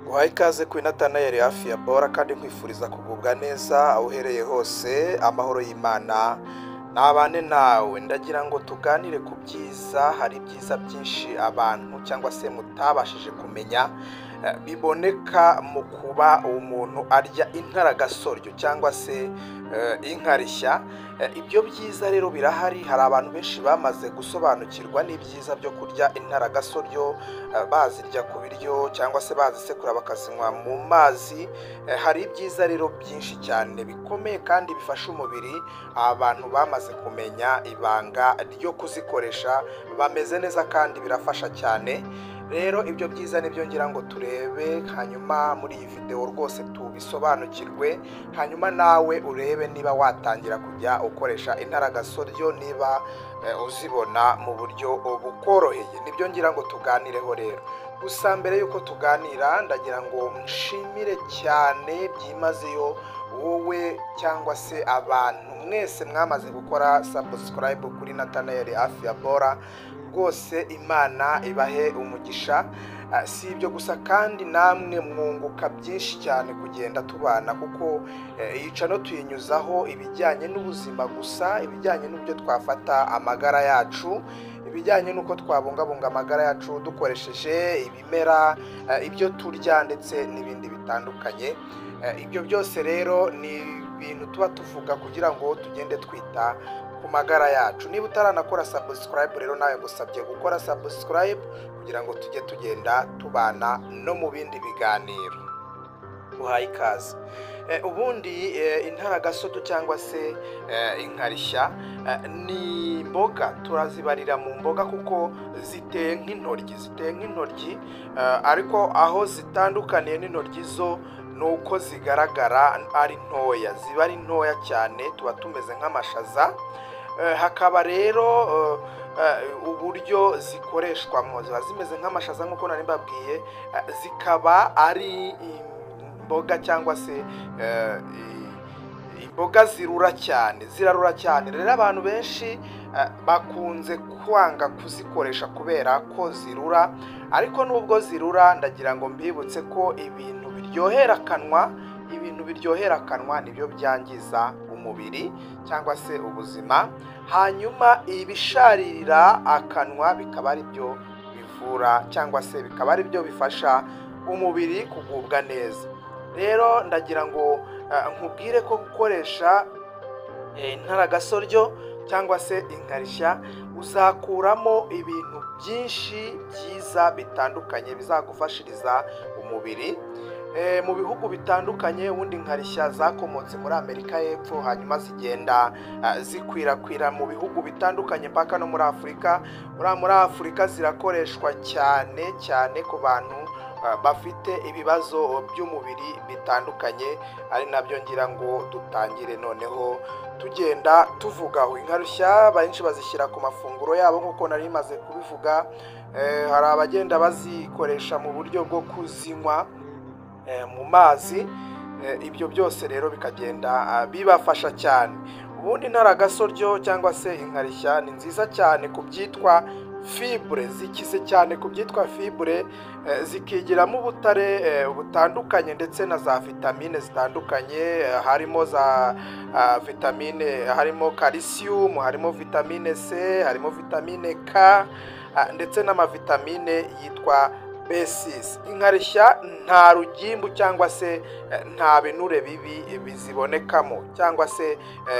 Guhaye ikaze kuri Nathanael hafi ya Bora kandi nkwifuriza kugubwa neza aho uhereye hose, amahoro y'Imana nabane nawe. Ndagira ngo tuganire ku byiza, hari ibyiza byinshi abantu cyangwa se mutabashije kumenya biboneka mu kuba umuntu arya inkaragasoryo cyangwa se inkarishya. Ibyo byiza rero birahari, hari abantu benshi bamaze gusobanukirwa n'ibyiza byo kurya inkaragasoryo, bazirya ku biryo cyangwa se bazisekura bakazinywa mu mazi. Hari ibyiza rero byinshi cyane bikomeye kandi bifasha umubiri. Abantu bamaze kumenya ibanga ryo kuzikoresha bameze neza kandi birafasha cyane. Rero ibyo byiza nibyo ngira ngo turebe, hanyuma muri iyi video rwose tubisobanukirwe, hanyuma nawe urebe niba watangira kujya ukoresha inkaragasoryo, niba uzibona mu buryo bukoroheye. Nibyo ngira ngo tuganireho rero. Gusa mbere yuko tuganira ndagira ngo nshimire cyane byimazeyo wowe cyangwa se abantu mwese mwamaze gukora subscribe kuri Nathanael hafi ya Bora. Rwose Imana ibahe umugisha. Si ibyo gusa kandi namwe mwunguka byinshi cyane kugenda tubana, kuko yica no tuyinyuzaho ibijyanye n'ubuzima gusa, ibijyanye n'uburyo twafata amagara yacu, ibijyanye n'uko twabungabunga amagara yacu dukoresheje ibimera, ibyo turya ndetse n'ibindi bitandukanye. Ibyo byose rero ni ibintu tuba tuvuga kugira ngo tugende twita ku magara yacu. Niba utaranakora subscribe rero nawe ngusabye gukora subscribe kugira ngo tujye tugenda tubana no mu bindi biganiro. Uhaye ikaze. Ubundi inkaragasoryo cyangwa se inkarishya ni imboga, turazibarira mu mboga kuko ziteye nk'intoryi, ariko aho zitandukaniye n'intoryi zo nuko zigaragara ari ntoya, ziba ari ntoya cyane, tuba tumeze nk'amashaza. Hakaba rero uburyo zikoreshwamo, ziba zimeze nk'amashaza nk'uko nari mbabwiye, zikaba ari imboga cyangwa se imboga zirarura cyane. Rero abantu benshi bakunze kwanga kuzikoresha kubera ko zirura, ariko nubwo zirura ndagira ngo mbibutse ko ibintu biryohera akanwa nibyo byangiza umubiri cyangwa se ubuzima, hanyuma ibisharirira akanwa bikaba ari byo bivura cyangwa se bikaba ari byo bifasha umubiri kugubwa neza. Rero ndagira ngo nkubwire ko gukoresha inkaragasoryo cyangwa se inkarishya uzakuramo ibintu byinshi byiza bitandukanye bizagufashiriza umubiri. Mu bihugu bitandukanye ubundi inkarishya zakomotse muri Amerika y'Epfo, hanyuma zigenda zikwirakwira mu bihugu bitandukanye mpaka no muri Afurika. Muri Afurika zirakoreshwa cyane ku bantu bafite ibibazo by'umubiri bitandukanye, ari nabyo ngira ngo dutangire noneho tugenda tuvugaho. Inkarishya benshi bazishyira ku mafunguro yabo nk'uko nari maze kubivuga. Hari abagenda bazikoresha mu buryo bwo kuzinywa mu mazi. Ibyo byose rero bikagenda bibafasha cyane. Ubundi inkaragasoryo cyangwa se inkarishya ni nziza cyane ku byitwa fibre, zikize cyane ku byitwa fibre, zikigiramo ubutare butandukanye ndetse na za vitamine zitandukanye. Harimo za vitamine, harimo calcium, harimo vitamine C, harimo vitamine K ndetse n'amavitamine yitwa B6. Inkarishya nta rugimbu cyangwa se nta binure bibi bizibonekamo cyangwa se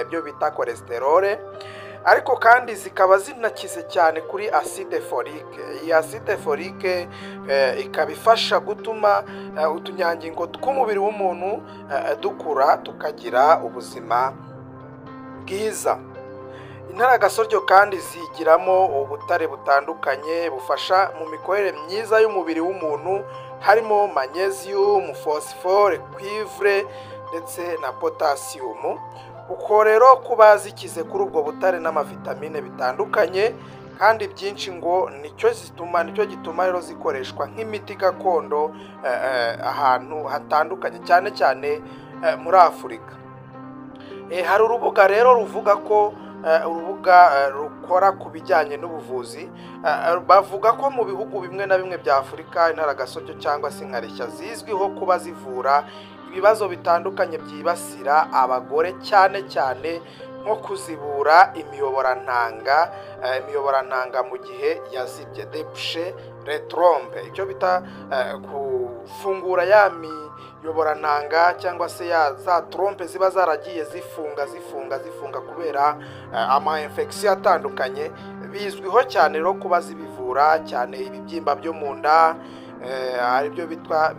byo bita cholesterol, ariko kandi zikaba zinakize cyane kuri acide folique. Iyi acide folique ikaba ifasha gutuma utunyangingo tw'umubiri w'umuntu dukura tukagira ubuzima bwiza. Inkaragasoryo kandi zigiramo ubutare butandukanye bufasha mu mikorere myiza y'umubiri w'umuntu, harimo magnesium, phosphore, cuivre ndetse na potassium. Uko rero kuba zikize kuri ubwo butare n'amavitamine bitandukanye kandi byinshi, ngo nicyo gituma rero zikoreshwa nk'imiti gakondo ahantu hatandukanye, cyane muri Afurika. Hari urubuga rero ruvuga ko urubuga rukora ku bijyanye n'ubuvuzi, bavuga ko mu bihugu bimwe na bimwe bya Afurika intaragasotyo cyangwa se inkarishya zizwiho kuba zivura ibibazo bitandukanye byibasira abagore, cyane cyane nko kuzibura imiyoborantanga mu gihe yazibye, deboucher les trompes, icyo bita gufungura ya miyoborantanga cyangwa se za trompe ziba zaragiye zifunga kubera ama infection atandukanye. Bizwiho cyane rero kuba zibivura cyane ibibyimba byo mu nda, hari byo bitwa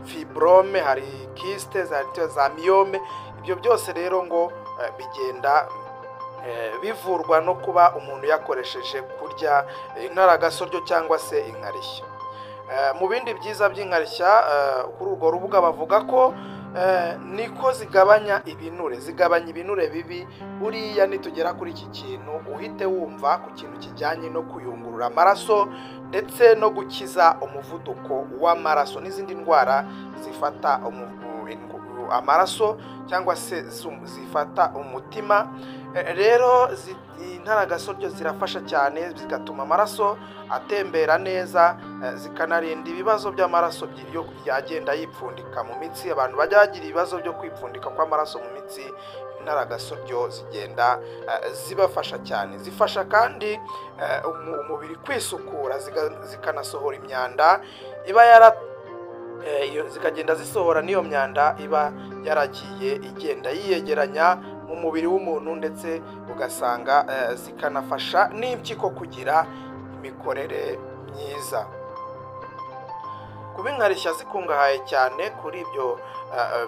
fibrome, hari kyste, za myome. Ibyo byose rero ngo bigenda bivurwa no kuba umuntu yakoresheje kurya intaragasotyo cyangwa se inkarishya. Mu bindi byiza by'inkarishya kuri urwo rubuga bavuga ko niko zigabanya ibinure bibi. Buriya nitugera kuri iki kintu uhite wumva ku kintu kijyanye no kuyungurura amaraso ndetse no gukiza umuvuduko w'amaraso n'izindi ndwara zifata amaraso cyangwa se zifata umutima. Rero intaragasotyo zirafasha cyane, zigatuma amaraso atembera neza, zikanarinda ibibazo by'amaraso byagenda yipfundika mu mitsi. Abantu bajya bagira ibibazo byo kwipfundika kw'amaraso mu mitsi, intaragasotyo zigenda zibafasha cyane. Zifasha kandi umubiri kwisukura, zikanasohora imyanda zikagenda zisohora n'iyo myanda iba yaragiye igenda yiyegeranya mu mubiri w'umuntu, ndetse ugasanga zikanafasha n'impyiko kugira imikorere myiza. Kuba inkarishya zikungahaye cyane kuri ibyo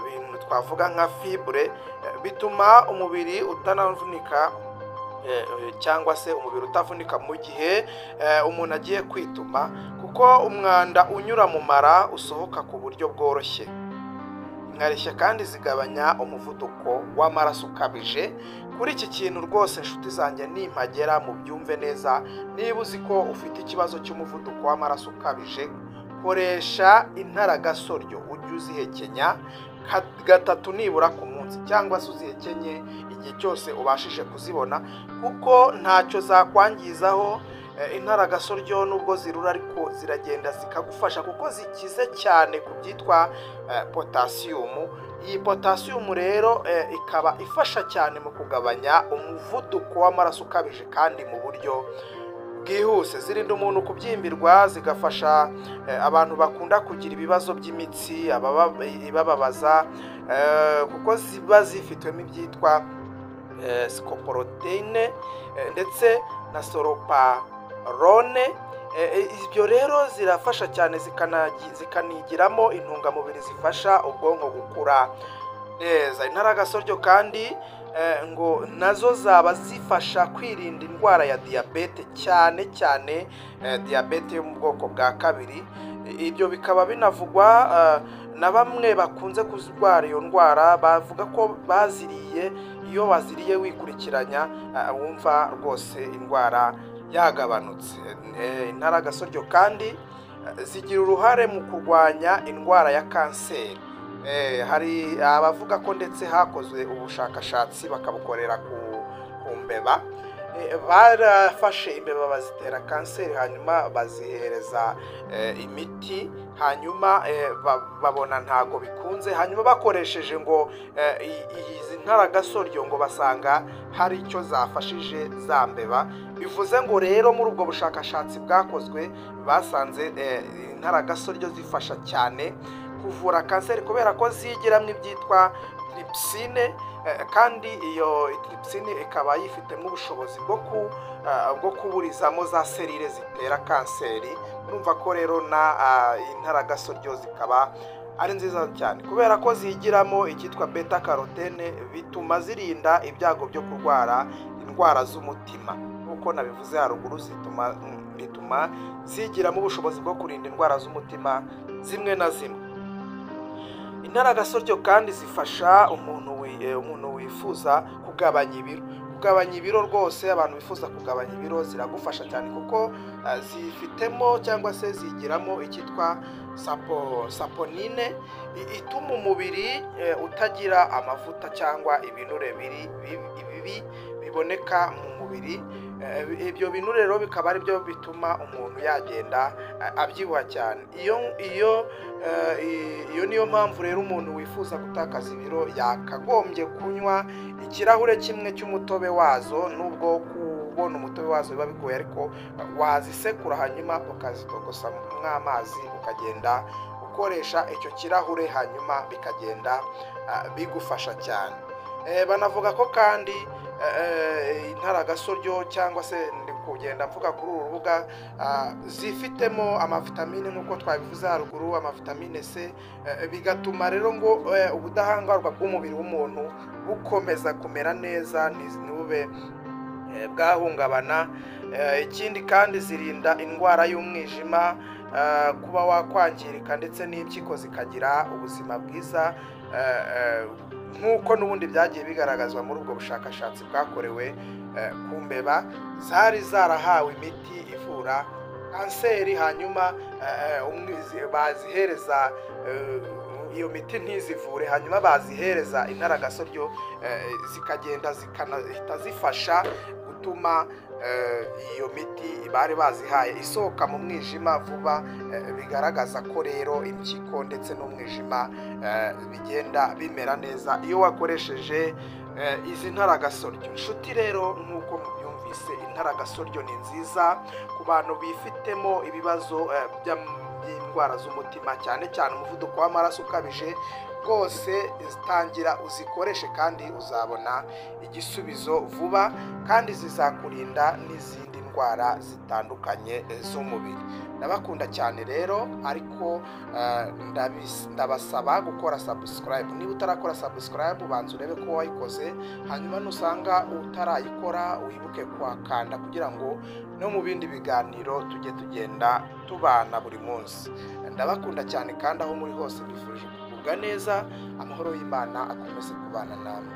bintu twavuga nka fibre, bituma umubiri utanavunika cyangwa se umubiri utavunika mu gihe umuntu agiye kwituma, kuko umwanda unyura mu mara usohoka ku buryo bworoshye. Inkarishya kandi zigabanya umuvuduko w'amaraso ukabije. Kuri iki kintu rwose inshuti zanjye nimpagera mu byumve neza. Niba uzi ko ufite ikibazo cy'umuvuduko w'amaraso ukabije, koresha intaragasotyo, ujye uzihekenya gatatu nibura ku munsi, cyangwa se uzihekenye igihe cyose ubashije kuzibona, kuko ntacyo zakwangizaho. Intaragasotyo nubwo zirura ariko ziragenda zikagufasha, kuko zikize cyane ku byitwa potassium. Iyi potassium rero ikaba ifasha cyane mu kugabanya umuvuduko w'amaraso ukabije kandi mu buryo bwihuse. Zirinda umuntu kubyimbirwa, zigafasha abantu bakunda kugira ibibazo by'imitsi ibababaza, kuko ziba zifitwemo ibyitwa scopoproteine ndetse na soroparone. Ibyo rero zirafasha cyane, zikanigiramo intungamubiri zifasha ubwonko gukura neza. Intaragasotyo kandi ngo nazo zaba zifasha kwirinda indwara ya diyabete, cyane cyane diyabete yo mu bwoko bwa kabiri. Ibyo bikaba binavugwa na bamwe bakunze kurwara iyo ndwara, bavuga ko baziriye, iyo waziriye wikurikiranya wumva rwose indwara yagabanutse. Intaragasotyo kandi zigira uruhare mu kurwanya indwara ya kanseri. Hari abavuga ko ndetse hakozwe ubushakashatsi bakabukorera ku mbeba, barafashe imbeba bazitera kanseri, hanyuma bazihereza imiti, hanyuma babona ntago bikunze, hanyuma bakoresheje ngo izi intaragasotyo ngo basanga hari icyo zafashije za mbeba. Bivuze ngo rero muri ubwo bushakashatsi bwakozwe basanze intaragasotyo zifasha cyane kuvura kanseri, kubera ko zigiramo ibyitwa trypsine, kandi iyo trypsine ikaba yifitemo ubushobozi bwo kuburizamo za serire zitera kanseri. Urumva ko rero intaragasotyo zikaba ari nziza cyane, kubera ko zigiramo icyitwa beta carotene, bituma zirinda ibyago byo kurwara indwara z'umutima. Nk'uko nabivuze haruguru, bituma zigiramo ubushobozi bwo kurinda indwara z'umutima zimwe na zimwe. Intaragasotyo kandi zifasha umuntu wifuza kugabanya ibiro rwose. Abantu bifuza kugabanya ibiro ziragufasha cyane, kuko zifitemo cyangwa se zigiramo icyitwa saponine, ituma umubiri utagira amavuta cyangwa ibinure bibi biboneka mu mubiri. Ibyo bintu rero bikaba ari byo bituma umuntu yagenda abyibuha cyane. Iyo niyo mpamvu rero umuntu wifuza gutakaza ibiro yakagombye kunywa ikirahure kimwe cy'umutobe wazo, nubwo kubona umutobe wazo biba bigoye, ariko wazisekura hanyuma ukazitogosa mw'amazi ukagenda ukoresha icyo kirahure, hanyuma bikagenda bigufasha cyane. Banavuga ko kandi intaragasoryo cyangwa se ndi kugenda mvuga kuri uru rubuga zifitemo amavitamine nk'uko twabivuze haruguru, amavitamine C, bigatuma rero ngo ubudahangarwa bw'umubiri w'umuntu bukomeza kumera neza, ntibube bwahungabana. Ikindi kandi zirinda indwara y'umwijima, kuba wakwangirika ndetse n'impyiko zikagira ubuzima bwiza, nk'uko n'ubundi byagiye bigaragazwa muri ubwo bushakashatsi bwakorewe ku mbeba zari zarahawe imiti ivura kanseri, hanyuma bazihereza iyo miti ntizivure, hanyuma bazihereza intaragasoryo zikagenda zikanahita zifasha gutuma iyo miti bari bazihaye isohoka mu mwijima vuba. Bigaragaza ko rero impyiko ndetse n'umwijima bigenda bimera neza iyo wakoresheje izi ntaragasoryo. Inshuti rero, nk'uko mubyumvise, intaragasoryo ni nziza ku bantu bifitemo ibibazo by'indwara z'umutima, cyane cyane umuvuduko w'amaraso ukabije. Rwose zitangira uzikoreshe kandi uzabona igisubizo vuba, kandi zizakurinda n'izindi ndwara zitandukanye z'umubiri. Ndabakunda cyane rero, ariko ndabasaba gukora subscribe. Niba utarakora subscribe, banza urebe ko wayikoze, hanyuma nusanga utarayikora wibuke kuhakanda kugira ngo no mu bindi biganiro tujye tugenda tubana buri munsi. Ndabakunda cyane kandi aho muri hose mbifurije kugubwa neza, amahoro y'Imana akomeze kubana namwe.